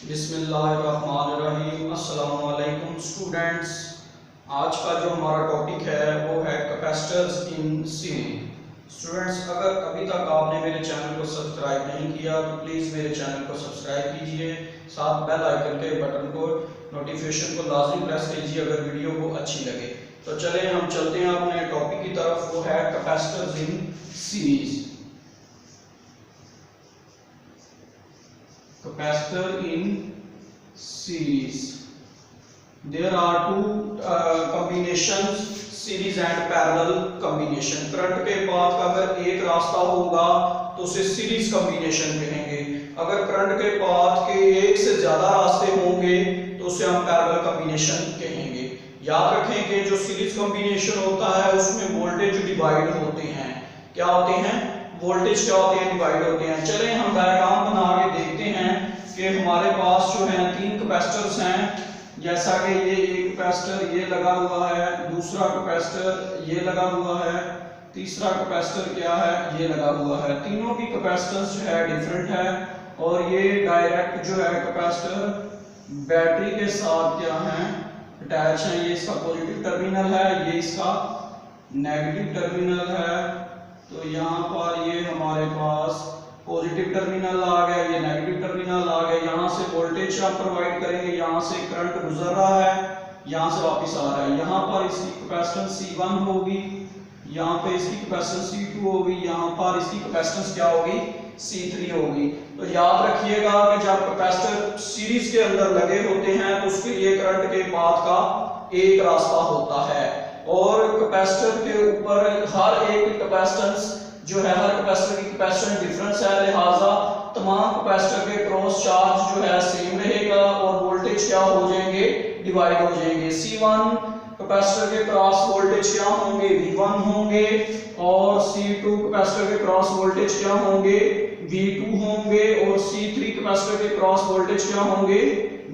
बिस्मिल्लाहिर्रहमानिर्रहीम। अस्सलाम वालेकुम स्टूडेंट्स। आज का जो हमारा टॉपिक है वो है कैपेसिटर्स इन सीरीज। स्टूडेंट्स, अगर अभी तक आपने मेरे चैनल को सब्सक्राइब नहीं किया तो प्लीज़ मेरे चैनल को सब्सक्राइब कीजिए, साथ बेल आइकन के बटन को नोटिफिकेशन को लाजमी प्रेस कीजिए अगर वीडियो को अच्छी लगे। तो चलें हम चलते हैं अपने टॉपिक की तरफ, वो है capacitors in series. Capacitor in series. There are two combinations, series and parallel combination. Current के पाथ का अगर एक रास्ता होगा तो उसे सीरीज कॉम्बिनेशन कहेंगे। अगर करंट के पाथ के एक से ज्यादा रास्ते होंगे तो उसे हम पैरेलल कॉम्बिनेशन कहेंगे। याद रखें कि जो सीरीज कॉम्बिनेशन होता है उसमें वोल्टेज डिवाइड होते हैं। क्या होते हैं? वोल्टेज क्या होते हैं? डिवाइड होते हैं। चलें हम डायग्राम बना के देखते हैं कि हमारे पास जो है तीन कैपेसिटर्स हैं। जैसा कि ये एक कैपेसिटर ये लगा हुआ है, दूसरा कैपेसिटर ये लगा हुआ है, तीसरा कैपेसिटर क्या है, ये लगा हुआ है। तीनों की कैपेसिटेंस जो है डिफरेंट है और ये डायरेक्ट जो है कैपेसिटर बैटरी के साथ क्या है अटैच है। ये इसका पॉजिटिव टर्मिनल है, ये इसका नेगेटिव टर्मिनल है। तो यहाँ पर ये हमारे पास पॉजिटिव टर्मिनल आ गया, ये नेगेटिव टर्मिनल आ गया। यहाँ से वोल्टेज आप प्रोवाइड करेंगे, यहाँ से करंट गुजर रहा है, यहाँ से वापस आ रहा है। यहाँ पर इसकी कैपेसिटेंस C1 होगी, यहाँ पे इसकी कैपेसिटेंस C2 होगी, यहाँ पर इसकी कैपेसिटेंस क्या होगी? C3 होगी। तो याद रखिएगा कि जब कैपेसिटर सीरीज के अंदर लगे होते हैं तो उसके लिए करंट के पाथ का एक रास्ता होता है और कैपेसिटर के ऊपर हर एक कैपेसिटेंस जो है, हर कैपेसिटर की कैपेसिटेंस डिफरेंस है, लिहाजा तमाम कैपेसिटर के क्रॉस चार्ज जो है सेम रहेगा और वोल्टेज क्या हो जाएंगे? डिवाइड हो जाएंगे। C1 कैपेसिटर के क्रॉस वोल्टेज क्या होंगे? V1 होंगे और C2 कैपेसिटर के क्रॉस वोल्टेज क्या होंगे? V2 होंगे और C3 कैपेसिटर के क्रॉस वोल्टेज क्या होंगे?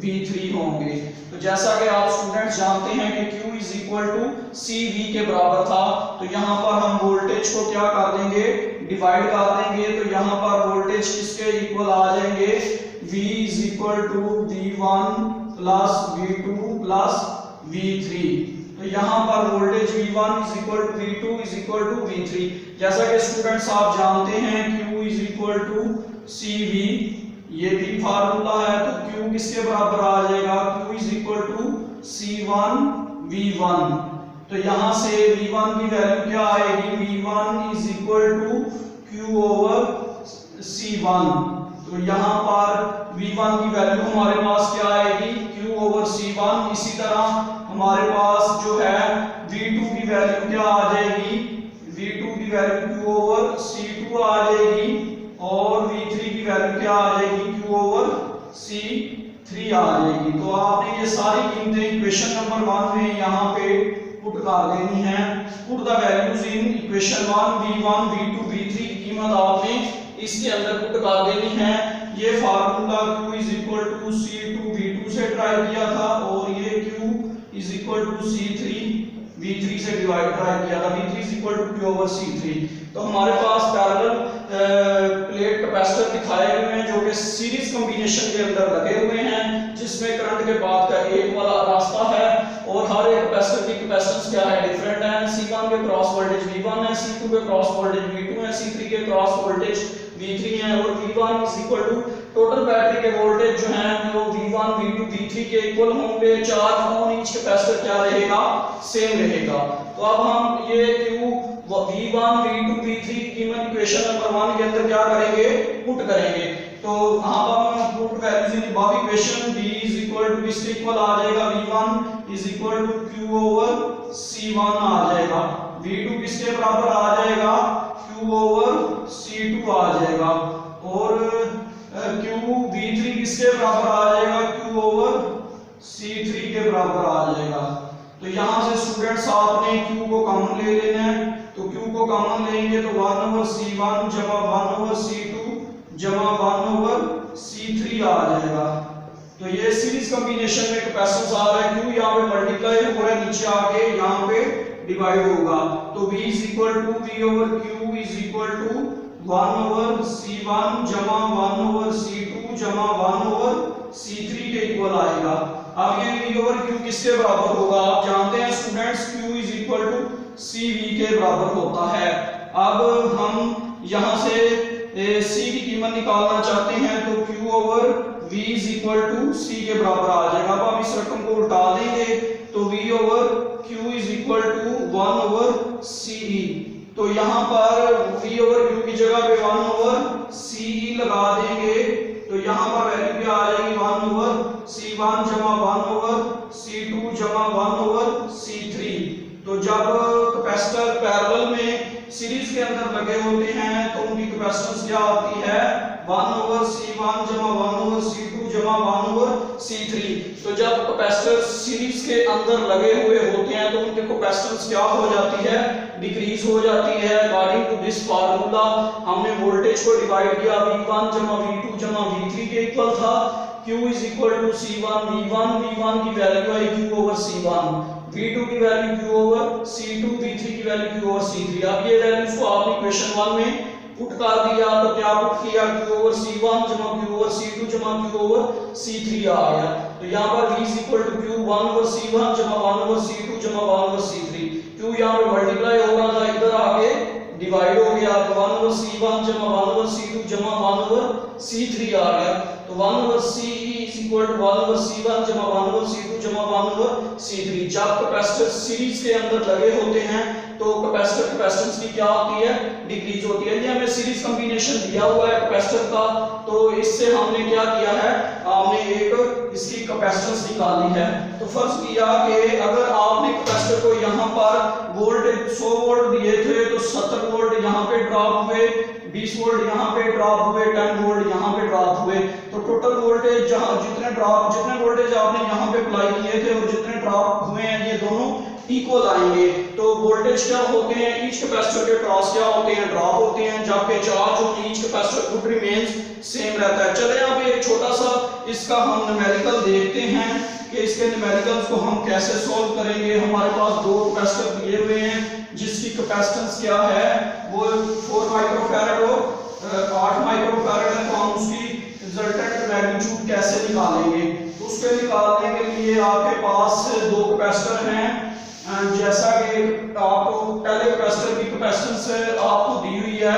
V3 होंगे। तो जैसा कि आप स्टूडेंट्स जानते हैं कि Q is equal to CV के बराबर था, तो यहाँ पर हम वोल्टेज को क्या कर देंगे? डिवाइड कर देंगे। तो यहाँ पर वोल्टेज किसके इक्वल आ जाएंगे? V is equal to V1 plus V2 plus V3। तो यहाँ पर voltage V1 is equal to V2 is equal to V3। जैसा कि स्टूडेंट्स आप जानते हैं Q is equal to CV, ये भी फार्मूला है। तो Q किसके बराबर आ जाएगा? Q is equal to C1 V1। तो यहाँ से V1 की वैल्यू क्या आएगी? V1 is equal to Q over C1। तो यहाँ पर V1 की वैल्यू हमारे पास क्या आएगी? Q over C1। इसी तरह हमारे पास जो है V2 की वैल्यू क्या आ जाएगी? V2 की वैल्यू Q ओवर C2 आ जाएगी और V3 की वैल्यू क्या आ जाएगी? Q ओवर C3 आ जाएगी। तो आपने ये सारी कीमतें इक्वेशन नंबर 1 में यहाँ पे पुट कर देनी है। Put the values in equation 1, V1 V2 V3 की कीमत आपने इसके अंदर पुट कर देनी है। ये formula Q is equal to C2 V2 से ट्राई किया था और ये Q is equal to C3 V3 से डिवाइड ट्राई किया था। V3 is equal to Q over C3। तो हमारे पास पैरेलल प्लेट कैपेसिटर दिखाए हुए हैं जो कि सीरीज कॉम्बिनेशन के अंदर लगे हुए हैं, जिसमें करंट के पाथ का एक वाला रास्ता है और हर एक कैपेसिटर की कैपेसिटेंस क्या है? डिफरेंट है। C1 के क्रॉस वोल्टेज V1 है, C2 के क्रॉस वोल्टेज V2 है, C3 के क्रॉस वोल्टेज V3 है और V1 is equal to total battery के वोल्टेज जो हैं वो V1 V2 V3 के इक्वल होंगे। चार्ज ऑन ईच कैपेसिटर क्या रहेगा? सेम रहेगा। तो अब हम ये Q V1 V2 V3 की कीमत इक्वेशन नंबर 1 के अंदर क्या करेंगे? पुट करेंगे। तो यहाँ पर हम put values in the equation V is equal to किसके इक्वल आ जाएगा? V1 is equal to Q over C1 आ जाएगा। V2 किसके बराबर आ जाएगा? Q ओवर C2 आ जाएगा और Q V3 किसके बराबर आ जाएगा? Q ओवर C3 के बराबर आ जाएगा। तो यहाँ से स्टूडेंट्स आपने Q को कॉमन ले लेना है। तो Q को कॉमन लेंगे तो 1 ओवर C1 जमा 1 ओवर C2 जमा 1 ओवर C3 आ जाएगा। तो ये सीरीज कॉम्बिनेशन में कैपेसिटेंस आ रहा है। Q यहाँ पे मल्टीप्लाई हो रहा है, नीचे आके यहाँ पे डिवाइड होगा। तो V is equal to V over Q is equal to 1 over C1 जमा 1 ओवर C2 जमा 1 ओवर C3 के इक्वल आएगा। अब ये V ओवर Q किसके बराबर होगा? आप जानते हैं students Q is equal to CV के बराबर होता है। अब हम यहाँ से C की कीमत निकालना चाहते हैं तो Q over V is equal to C के बराबर आ जाएगा। अब हम इस रकम को उल्टा देंगे तो V over Q is equal to 1 over CE। तो यहाँ पर V ओवर Q की जगह पे 1 ओवर CE लगा देंगे तो यहाँ पर वैल्यू क्या आ जाएगी? 1 ओवर C1 जमा 1 ओवर C2 जमा 1 ओवर C3। तो जब कैपेसिटर पैरेलल में सीरीज के अंदर लगे होते हैं तो उनकी कैपेसिटेंस क्या होती है? 1 ओवर C1 जमा 1 ओवर C2 जमा 1 ओवर C3। तो जब कैपेसिटर सीरीज के अंदर लगे हुए होते हैं तो उनकी कैपेसिटेंस क्या हो जाती है? डिक्रीज हो जाती है। अकॉर्डिंग टू दिस फार्मूला हमने वोल्टेज को डिवाइड किया, V1 जमा V2 जमा V3 के इक्वल था। Q is equal to C1 V1 की वैल्यू आई Q ओवर C1, V2 की value Q over C2, V3 की वैल्यू Q ओवर C3। अब ये वैल्यूज को आपने इक्वेशन 1 में पुट कर दिया तो क्या पुट किया? Q ओवर C1 जमा Q ओवर C2 जमा Q ओवर C3 आ गया। तो यहाँ पर V is equal to Q 1 over C1 जमा 1 ओवर C2 जमा 1 ओवर C3। Q यहाँ पे मल्टीप्लाई हो रहा था, इधर आके डिवाइड हो गया तो 1 ओवर C1 जमा 1 ओवर C2 जमा 1 ओवर C3 आ गया। तो 1 over CE is equal to 1 over C1 जमा 1 ओवर C2 जमा 1 ओवर C3। जब कैपेसिटर सीरीज के अंदर लगे होते हैं तो कैपेसिटर कैपेसिटेंस की क्या होती है? डिक्रीज होती है। ये हमें सीरीज कॉम्बिनेशन दिया हुआ है कैपेसिटर का, तो इससे हमने क्या किया है? हमने एक इसकी कैपेसिटेंस निकाली है। तो फर्ज किया कि अगर आपने कैपेसिटर को यहाँ पर वोल्टेज 100 वोल्ट दिए थे तो 70 वोल्ट यहाँ पे ड्रॉप हुए, 20 वोल्ट यहाँ पे ड्रॉप हुए, 10 वोल्ट यहाँ पे ड्रॉप हुए। तो टोटल वोल्टेज जहाँ जितने वोल्टेज आपने यहाँ पे अप्लाई किए थे और जितने ड्रॉप हुए हैं ये दोनों इक्वल आएंगे। तो वोल्टेज क्या होते हैं? ईच कैपेसिटर के क्रॉस क्या होते हैं? ड्रॉप होते हैं, जबकि charge on each capacitor would remains same रहता है। चले यहाँ पे एक छोटा सा इसका हम न्यूमेरिकल देखते हैं कि इसके न्यूमेरिकल्स को हम कैसे सॉल्व करेंगे। हमारे पास दो कैपेसिटर दिए हुए हैं जिसकी कैपेसिटेंस क्या है? वो 4 माइक्रोफैरड और 8 माइक्रोफैरड है। तो हम उसकी रिजल्टेंट मैग्नीट्यूड कैसे निकालेंगे? तो उसके निकालने के लिए आपके पास दो कैपेसिटर हैं। जैसा कि आपको पहले कैपेसिटर की कैपेसिटेंस आपको दी हुई है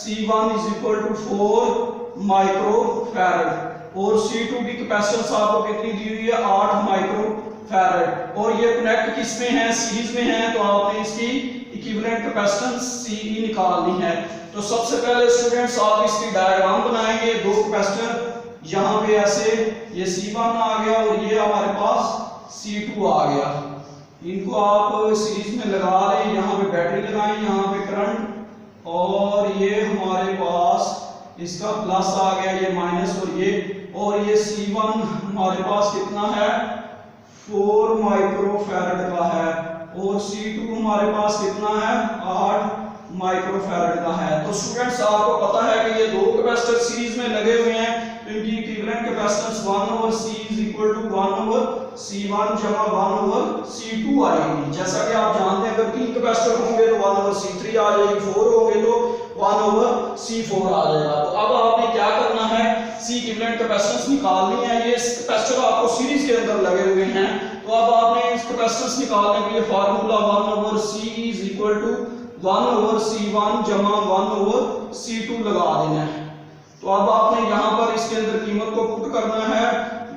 C1 is equal to 4 microfarad और C2 की कैपेसिटेंस आपको कितनी दी हुई है? 8 माइक्रोफैरड। और ये कनेक्ट किस में है? सीरीज में है। तो आपने इसकी इक्विवेलेंट कैपेसिटेंस CE निकालनी है। तो सबसे पहले स्टूडेंट्स आप इसकी डायग्राम बनाएंगे। दो कैपेसिटर यहाँ पे ऐसे, ये C1 आ गया और ये हमारे पास C2 आ गया। इनको आप सीरीज में लगा लें, यहाँ पे बैटरी लगाएं, यहाँ पे करंट, और ये हमारे पास इसका प्लस आ गया, ये माइनस, और ये C1 हमारे पास कितना है? 4 माइक्रोफैरड का है और C2 हमारे पास कितना है? 8 माइक्रोफैरड का है। तो स्टूडेंट्स आपको पता है कि ये दो कैपेसिटर सीरीज में लगे हुए हैं तो इनकी equivalent capacitance 1 over C is equal to 1 over C1 जमा 1 ओवर C2 आएगी। जैसा कि आप जानते हैं अगर 3 कैपेसिटर होंगे तो 1 ओवर C3 आ जाएगी, 4 होंगे तो 1 ओवर C4 आ जाएगा। तो अब आपने क्या करना है? C इक्विवेलेंट कैपेसिटेंस निकालनी है। ये कैपेसिटर आपको सीरीज के अंदर लगे हुए हैं तो अब आपने इस कैपेसिटेंस निकालने के लिए formula 1 over C is equal to 1 over C1 जमा 1 ओवर C2 लगा देना है। तो अब आपने यहाँ पर इसके अंदर कीमत को पुट करना है।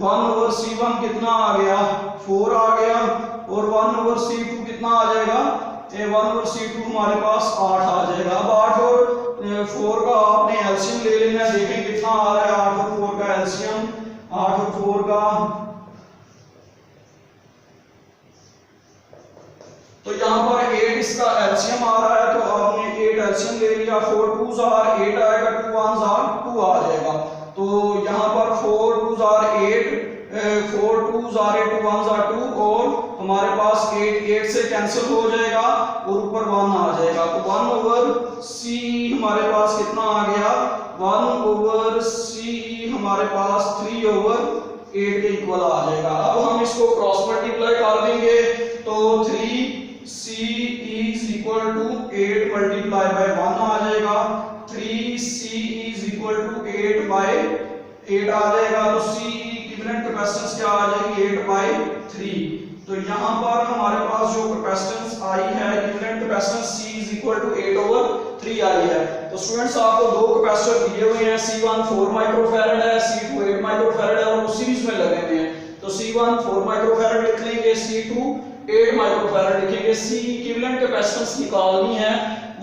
1 ओवर C1 कितना आ गया? 4 आ गया और 1 ओवर C2 कितना आ जाएगा? 1 ओवर C2 हमारे पास 8 आ जाएगा। अब 8 और 4 का आपने एलसीएम ले लेना है, देखें कितना आ रहा है 8 और 4 का एलसीएम। 8 और 4 का तो यहाँ पर 8 इसका एलसीएम आ रहा है तो आपने 8 एलसीएम ले लिया। 4 2s are 8 आएगा, 2 1s are 2 आ जाएगा। तो यहाँ पर 4 2s are 8, 4 2s are 8, 2 1s are 2 और हमारे पास 8 से कैंसिल हो जाएगा और ऊपर 1 आ जाएगा। तो 1 ओवर C हमारे पास कितना आ गया? 1 ओवर C हमारे पास 3 ओवर 8 के इक्वल आ जाएगा। अब हम इसको क्रॉस मल्टीप्लाई कर देंगे तो 3C is equal to 8 multiply by 1 आ जाएगा। 3C is equal to 8 by 8 आ जाएगा। तो C की इक्विवेलेंट कैपेसिटेंस क्या आ जाएगी 8/3। तो यहाँ पर हमारे पास जो कैपेसिटेंस आई है equivalent capacitance C is equal to 8/3 आई है। तो स्टूडेंट्स आपको दो कैपेसिटर दिए हुए हैं, C1 4 माइक्रोफैरड है, C2 8 माइक्रोफैरड है और वो सीरीज में लगे हुए हैं। तो C1 4 माइक्रोफैरड लिख लेंगे, C2 8 माइक्रोफैरड लिखेंगे। C इक्विवेलेंट कैपेसिटेंस निकालनी है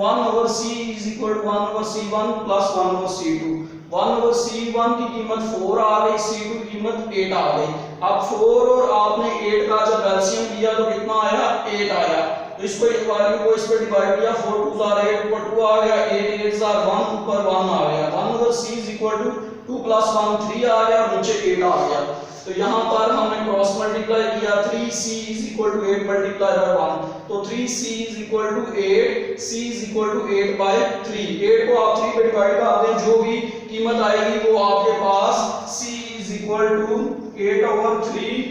1/C is equal to 1/C1 plus 1/C2। 1/C1 की कीमत 4 आ गई, C2 की कीमत 8 आ गई। अब 4 और आपने 8 का जब एलसीएम लिया तो कितना आया 8 आया। तो इसको एक वैल्यू को इस पे डिवाइड किया, 4 2 आर 8 ऊपर 2 आ गया, 8 8 आर 1 ऊपर 1 आ गया। 1/C is equal to 2 plus 1 3 आ गया और नीचे 8 आ गया। तो यहाँ पर हमने क्रॉस मल्टीप्लाई किया, 3C is equal to 8 multiply by 1। तो 3C is equal to 8, C is equal to 8/3। 8 को आप 3 पे डिवाइड कर दें, जो भी कीमत आएगी वो आपके पास C is equal to 8/3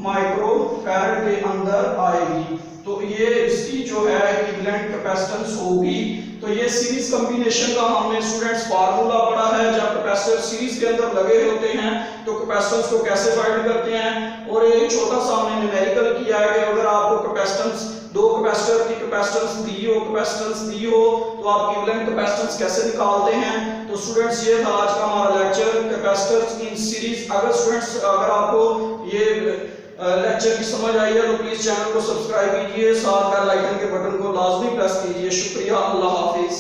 microfarad के अंदर आएगी। तो ये इसकी जो है इक्विवेलेंट कैपेसिटेंस होगी। तो ये सीरीज कॉम्बिनेशन का हमने स्टूडेंट्स फार्मूला पढ़ा है। जब कैपेसिटर सीरीज के अंदर लगे होते हैं तो कैपेसिटेंस को कैसे फाइंड करते हैं, और एक छोटा सा हमने न्यूमेरिकल किया है कि अगर आपको कैपेसिटेंस दो कैपेसिटर की कैपेसिटेंस दी हो तो आप इक्विवेलेंट कैपेसिटेंस कैसे निकालते हैं। तो स्टूडेंट्स ये था आज का हमारा लेक्चर कैपेसिटर्स इन सीरीज। अगर आपको ये लेक्चर की समझ आई है तो प्लीज चैनल को सब्सक्राइब कीजिए, साथ बेल आइकन के बटन को लाजमी प्रेस कीजिए। शुक्रिया, अल्लाह हाफिज।